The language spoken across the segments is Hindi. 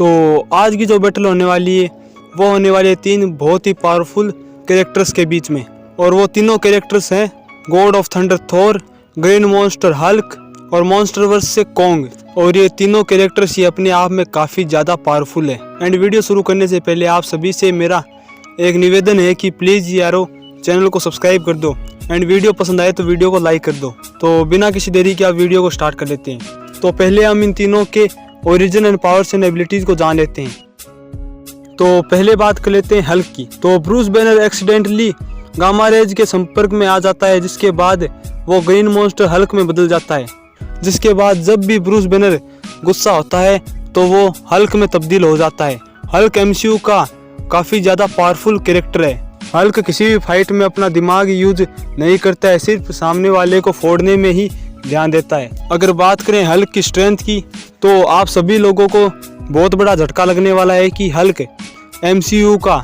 तो आज की जो बैटल होने वाली है वो होने वाली है 3 बहुत ही पावरफुल कैरेक्टर्स के बीच में, और वो तीनों कैरेक्टर्स हैं God of thunder Thor, green monster Hulk और मॉन्स्टरवर्स से कॉन्ग। और ये तीनों कैरेक्टर्स ये अपने आप में काफ़ी ज़्यादा पावरफुल है। एंड वीडियो शुरू करने से पहले आप सभी से मेरा एक निवेदन है कि प्लीज़ यारो चैनल को सब्सक्राइब कर दो, एंड वीडियो पसंद आए तो वीडियो को लाइक कर दो। तो बिना किसी देरी के आप वीडियो को स्टार्ट कर लेते हैं। तो पहले हम इन तीनों के origin and powers and abilities को जान लेते हैं। तो पहले बात कर लेते हैं हल्क की। तो Bruce banner accidentally gamma rays के संपर्क में आ जाता है, जिसके बाद वो ग्रीन मॉन्स्टर हल्क में बदल जाता है। जिसके बाद जब भी ब्रूस बैनर गुस्सा होता है तो वो हल्क में तब्दील हो जाता है। हल्क एमसीयू का काफ़ी ज़्यादा पावरफुल कैरेक्टर है। हल्क किसी भी फाइट में अपना दिमाग यूज नहीं करता है, सिर्फ सामने वाले को फोड़ने में ही ध्यान देता है। अगर बात करें हल्क की स्ट्रेंथ की तो आप सभी लोगों को बहुत बड़ा झटका लगने वाला है कि हल्क एमसीयू का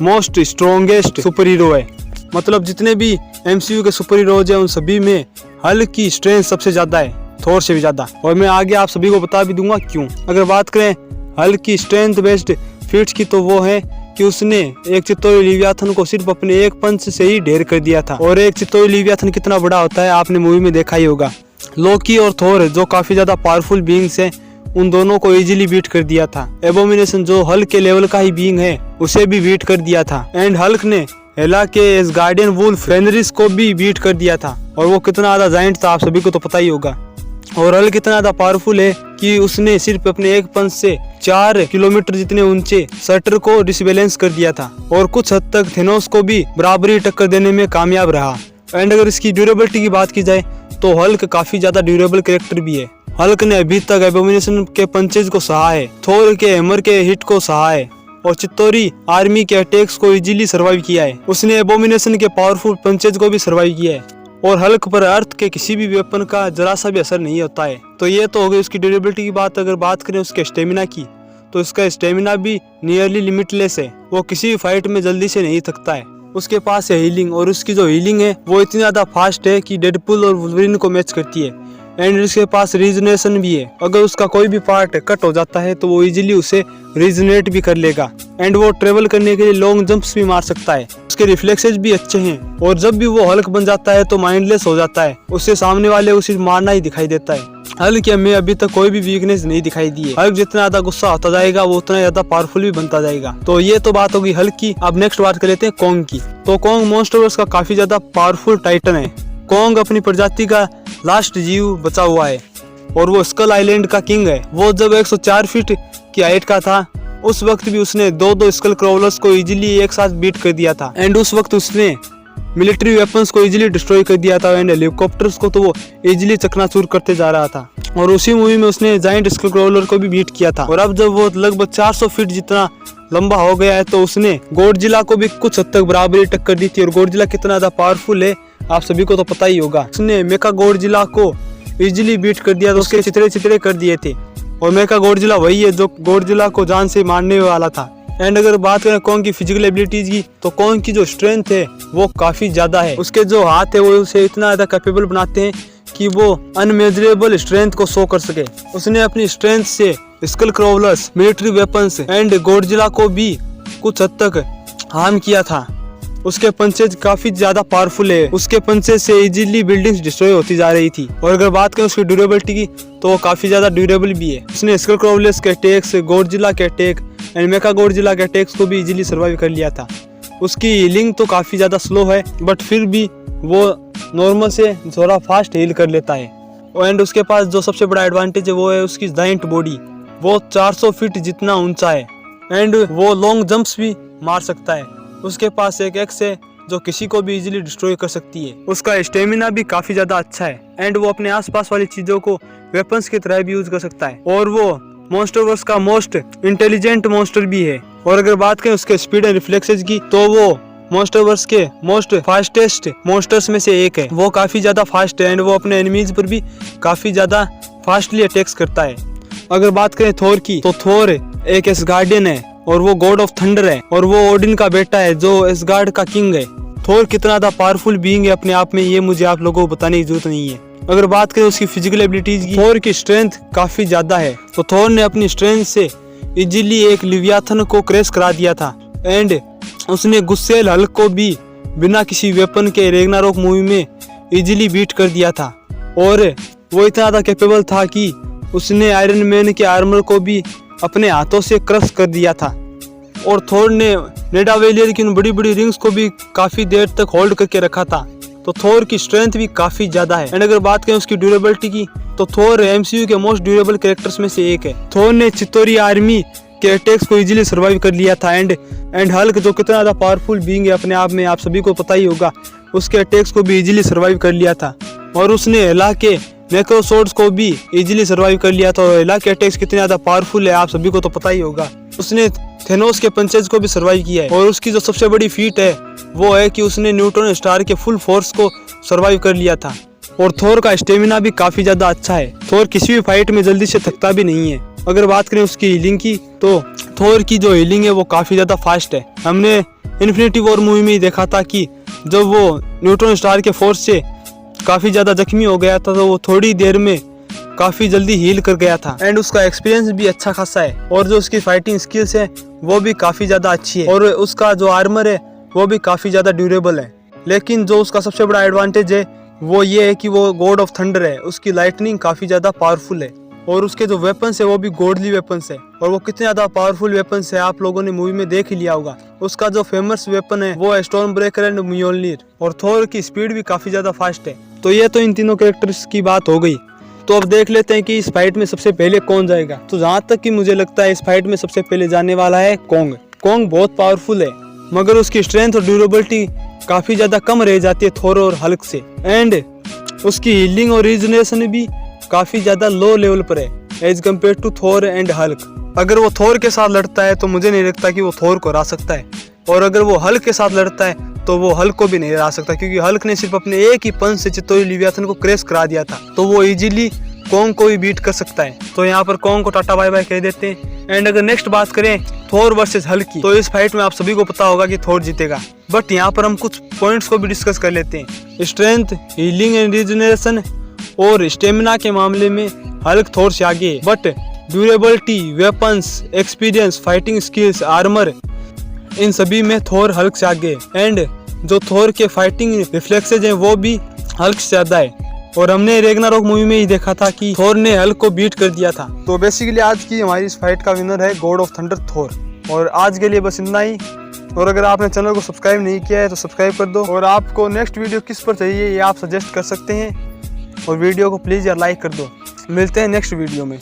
मोस्ट स्ट्रॉन्गेस्ट सुपर हीरो है। मतलब जितने भी एमसीयू के सुपर हीरोज हैं उन सभी में हल्क की स्ट्रेंथ सबसे ज़्यादा है, थोर से भी ज़्यादा। और मैं आगे आप सभी को बता भी दूंगा क्यों। अगर बात करें हल्क की स्ट्रेंथ बेस्ड फीट्स की तो वो है कि उसने एक चित्तौरी लिवियाथन को सिर्फ अपने एक पंच से ही ढेर कर दिया था। और एक चित्तौरी लिवियाथन कितना बड़ा होता है आपने मूवी में देखा ही होगा। लोकी और थोर जो काफी ज्यादा पावरफुल बीइंग्स हैं उन दोनों को इजीली बीट कर दिया था। एबोमिनेशन जो हल्क के लेवल का ही बीइंग है उसे भी बीट कर दिया था। एंड हल्क ने हेला के एसगार्डियन वुल्फ फेनरिस को भी बीट कर दिया था। और वो कितना ज्यादा जायंट था आप सभी को तो पता ही होगा। और हल्क कितना ज्यादा पावरफुल है कि उसने सिर्फ अपने एक पंच से 4 किलोमीटर जितने ऊंचे शटर को डिसबैलेंस कर दिया था। और कुछ हद तक थेनोस को भी बराबरी टक्कर देने में कामयाब रहा। एंड अगर इसकी ड्यूरेबिलिटी की बात की जाए तो हल्क काफी ज्यादा ड्यूरेबल कैरेक्टर भी है। हल्क ने अभी तक एबोमिनेशन के पंचेज को सहा है, थोर के हैमर के हिट को सहा है और चित्तौरी आर्मी के अटैक्स को इजीली सर्वाइव किया है। उसने एबोमिनेशन के पावरफुल पंचेज को भी सर्वाइव किया है। और हल्क पर अर्थ के किसी भी वेपन का जरा सा भी असर नहीं होता है। तो ये तो हो गई उसकी ड्यूरेबिलिटी की बात। अगर बात करें उसके स्टेमिना की तो उसका स्टेमिना भी नियरली लिमिटलेस है। वो किसी भी फाइट में जल्दी से नहीं थकता है। उसके पास है हीलिंग, और उसकी जो हीलिंग है वो इतनी ज्यादा फास्ट है कि डेडपुल और वुल्वरीन को मैच करती है। एंड उसके पास रीजनेशन भी है। अगर उसका कोई भी पार्ट कट हो जाता है तो वो इजीली उसे रीजनेट भी कर लेगा। एंड वो ट्रेवल करने के लिए लॉन्ग जंप्स भी मार सकता है। उसके रिफ्लेक्सेस भी अच्छे हैं। और जब भी वो हल्क बन जाता है तो माइंडलेस हो जाता है, उससे सामने वाले को सिर्फ मारना ही दिखाई देता है। हल्क में अभी तक कोई भी वीकनेस नहीं दिखाई दी है। हल्क जितना ज्यादा गुस्सा होता जाएगा वो उतना ज्यादा पावरफुल भी बनता जाएगा। तो ये तो बात होगी हल्क की। अब नेक्स्ट बात कर लेते हैं कॉन्ग की। तो कॉन्ग मॉन्स्टरवर्स का काफी ज्यादा पावरफुल टाइटन है। कॉन्ग अपनी प्रजाति का लास्ट जीव बचा हुआ है और वो स्कल आइलैंड का किंग है। वो जब 104 फीट की हाइट का था उस वक्त भी उसने 2 स्कल क्राउलर्स को इजीली एक साथ बीट कर दिया था। एंड उस वक्त उसने मिलिट्री वेपन्स को इजीली डिस्ट्रॉय कर दिया था। एंड हेलीकॉप्टर्स को तो वो इजीली चकनाचूर करते जा रहा था। और उसी मूवी में उसने जायंट स्कल क्राउलर को भी बीट किया था। और अब जब वो लगभग 400 फीट जितना लंबा हो गया है तो उसने गॉडजिला को भी कुछ हद तक बराबरी टक्कर दी थी। और गॉडजिला कितना ज्यादा पावरफुल है आप सभी को तो पता ही होगा। उसने मेका गॉडजिला को इजीली बीट कर दिया, तो उसके चितड़े कर दिए थे। और मेका गॉडजिला वही है जो गॉडजिला को जान से मारने वाला था। एंड अगर बात करें कॉन्ग की फिजिकल एबिलिटीज की तो कॉन्ग की जो स्ट्रेंथ है वो काफी ज्यादा है। उसके जो हाथ है वो उसे इतना ज्यादा कैपेबल बनाते हैं कि वो अनमेजरेबल स्ट्रेंथ को शो कर सके। उसने अपनी स्ट्रेंथ से skull crawlers, military weapons and Godzilla को भी कुछ हद तक हार्म किया था। उसके पंचेज काफी ज्यादा पावरफुल है। उसके पंचेज से इजीली बिल्डिंग्स डिस्ट्रॉय होती जा रही थी। और अगर बात करें उसकी ड्यूरेबिलिटी की तो वो काफी ज्यादा ड्यूरेबल भी है। उसने स्कल क्राउलर्स के अटैक्स, गॉडजिला के अटैक एंड मेका गॉडजिला के अटैक्स को भी इजीली सर्वाइव कर लिया था। उसकी हीलिंग तो काफी ज्यादा स्लो है बट फिर भी वो नॉर्मल से थोड़ा फास्ट हील कर लेता है। एंड उसके पास जो सबसे बड़ा एडवांटेज है वो है उसकी जायंट बॉडी। वो 400 फीट जितना ऊंचा है एंड वो लॉन्ग जंप्स भी मार सकता है। उसके पास एक एक्स है जो किसी को भी इजीली डिस्ट्रॉय कर सकती है। उसका स्टेमिना भी काफी ज्यादा अच्छा है। एंड वो अपने आसपास वाली चीजों को वेपन्स की तरह भी यूज कर सकता है। और वो मॉन्स्टरवर्स का मोस्ट इंटेलिजेंट मॉन्स्टर भी है। और अगर बात करें उसके स्पीड एंड रिफ्लेक्सेस की तो वो मॉन्स्टरवर्स के मोस्ट फास्टेस्ट मॉन्स्टर्स में से एक है। वो काफी ज्यादा फास्ट है एंड वो अपने एनिमीज पर भी काफी ज्यादा फास्टली अटैक्स करता है। अगर बात करें थोर की तो थोर एक एसगार्डियन है और वो गॉड ऑफ थंडर है। और वो ओडिन का बेटा है जो एसगार्ड का किंग है। थोर कितना ज्यादा पावरफुल बीइंग है अपने आप में ये मुझे आप लोगों को बताने की जरूरत नहीं है। अगर बात करें उसकी फिजिकल एबिलिटीज की, थोर की स्ट्रेंथ काफी ज्यादा है। तो थोर ने अपनी स्ट्रेंथ से इजीली एक लिवियाथन को क्रैश करा दिया था एंड उसने गुस्सेल हल्क को भी बिना किसी वेपन के रैग्नारोक मूवी में इजीली बीट कर दिया था। और वो इतना ज़्यादा कैपेबल था कि उसने आयरन मैन के आर्मर को भी अपने हाथों से क्रश कर दिया था। और थोर ने निडावेलियर की उन बड़ी बड़ी रिंग्स को भी काफ़ी देर तक होल्ड करके रखा था। तो थोर की स्ट्रेंथ भी काफ़ी ज़्यादा है। एंड अगर बात करें उसकी ड्यूरेबिलिटी की तो थोर एमसीयू के मोस्ट ड्यूरेबल कैरेक्टर्स में से एक है। थोर ने चित्तौरी आर्मी के अटैक्स को इजीली सर्वाइव कर लिया था एंड हल्क जो कितना ज़्यादा पावरफुल बीइंग है अपने आप में, आप सभी को पता ही होगा, उसके अटैक्स को भी इजीली सर्वाइव कर लिया था। और उसने हेला के मैक्रोसोर्ड्स को भी इजीली सर्वाइव कर लिया था। और हेला के अटैक्स कितने ज़्यादा पावरफुल है आप सभी को तो पता ही होगा। उसने थेनोस के पंचेज को भी सर्वाइव किया है। और उसकी जो सबसे बड़ी फीट है वो है कि उसने न्यूट्रॉन स्टार के फुल फोर्स को सर्वाइव कर लिया था। और थोर का स्टेमिना भी काफ़ी ज़्यादा अच्छा है। थोर किसी भी फाइट में जल्दी से थकता भी नहीं है। अगर बात करें उसकी हीलिंग की तो थोर की जो हीलिंग है वो काफ़ी ज़्यादा फास्ट है। हमने इन्फिनिटी वॉर मूवी में ही देखा था कि जब वो न्यूट्रॉन स्टार के फोर्स से काफ़ी ज़्यादा जख्मी हो गया था तो वो थोड़ी देर में काफ़ी जल्दी हील कर गया था। एंड उसका एक्सपीरियंस भी अच्छा खासा है। और जो उसकी फाइटिंग स्किल्स है वो भी काफ़ी ज़्यादा अच्छी है। और उसका जो आर्मर है वो भी काफ़ी ज़्यादा ड्यूरेबल है। लेकिन जो उसका सबसे बड़ा एडवांटेज है वो ये है कि वो गॉड ऑफ थंडर है। उसकी लाइटनिंग काफ़ी ज़्यादा पावरफुल है। और उसके जो वेपन्स है वो भी गॉडली वेपन्स है। और वो कितने ज़्यादा पावरफुल वेपन्स है आप लोगों ने मूवी में देख ही लिया होगा। उसका जो फेमस वेपन है वो है स्टॉर्म ब्रेकर एंड म्योल्निर। और थोर की स्पीड भी काफ़ी ज़्यादा फास्ट है। तो ये तो इन तीनों कैरेक्टर्स की बात हो गई। तो अब देख लेते हैं कि इस फाइट में सबसे पहले कौन जाएगा। तो जहाँ तक कि मुझे लगता है इस फाइट में सबसे पहले जाने वाला है कोंग। कोंग बहुत पावरफुल है मगर उसकी स्ट्रेंथ और ड्यूरेबिलिटी काफ़ी ज़्यादा कम रह जाती है थोर और हल्क से। एंड उसकी हीलिंग और रीजनरेशन भी काफ़ी ज़्यादा लो लेवल पर है as compare to Thor and Hulk. अगर वो थोर के साथ लड़ता है तो मुझे नहीं लगता कि वो थोर को हरा सकता है। और अगर वो हल्क के साथ लड़ता है तो वो हल्क को भी नहीं हरा सकता, क्योंकि हल्क ने सिर्फ अपने एक ही पंच से चित्तौरी लिवियाथन को क्रैश करा दिया था। तो वो इजीली कोंग को भी बीट कर सकता है। तो यहाँ पर कोंग को टाटा बाय बाय कह देते हैं। एंड अगर नेक्स्ट बात करें थोर वर्सेस हल्क की तो इस फाइट में आप सभी को पता होगा कि थोर जीतेगा। बट यहाँ पर हम कुछ पॉइंट्स को भी डिस्कस कर लेते हैं। स्ट्रेंथ, हीलिंग एंड रीजनरेशन और स्टेमिना के मामले में हल्क थोर से आगे है। But durability, weapons, experience, fighting skills, armour, इन सभी में थोर हल्क से आगे है। एंड जो थोर के फाइटिंग रिफ्लेक्सेज हैं वो भी हल्क से ज़्यादा है। और हमने रैग्नारोक मूवी में ही देखा था कि थोर ने हल्क को बीट कर दिया था। तो बेसिकली आज की हमारी इस फाइट का विनर है गॉड ऑफ थंडर थोर। और आज के लिए बस इतना ही। और अगर आपने चैनल को सब्सक्राइब नहीं किया है तो सब्सक्राइब कर दो। और आपको नेक्स्ट वीडियो किस पर चाहिए ये आप सजेस्ट कर सकते हैं। और वीडियो को प्लीज़ यार लाइक कर दो। मिलते हैं नेक्स्ट वीडियो में।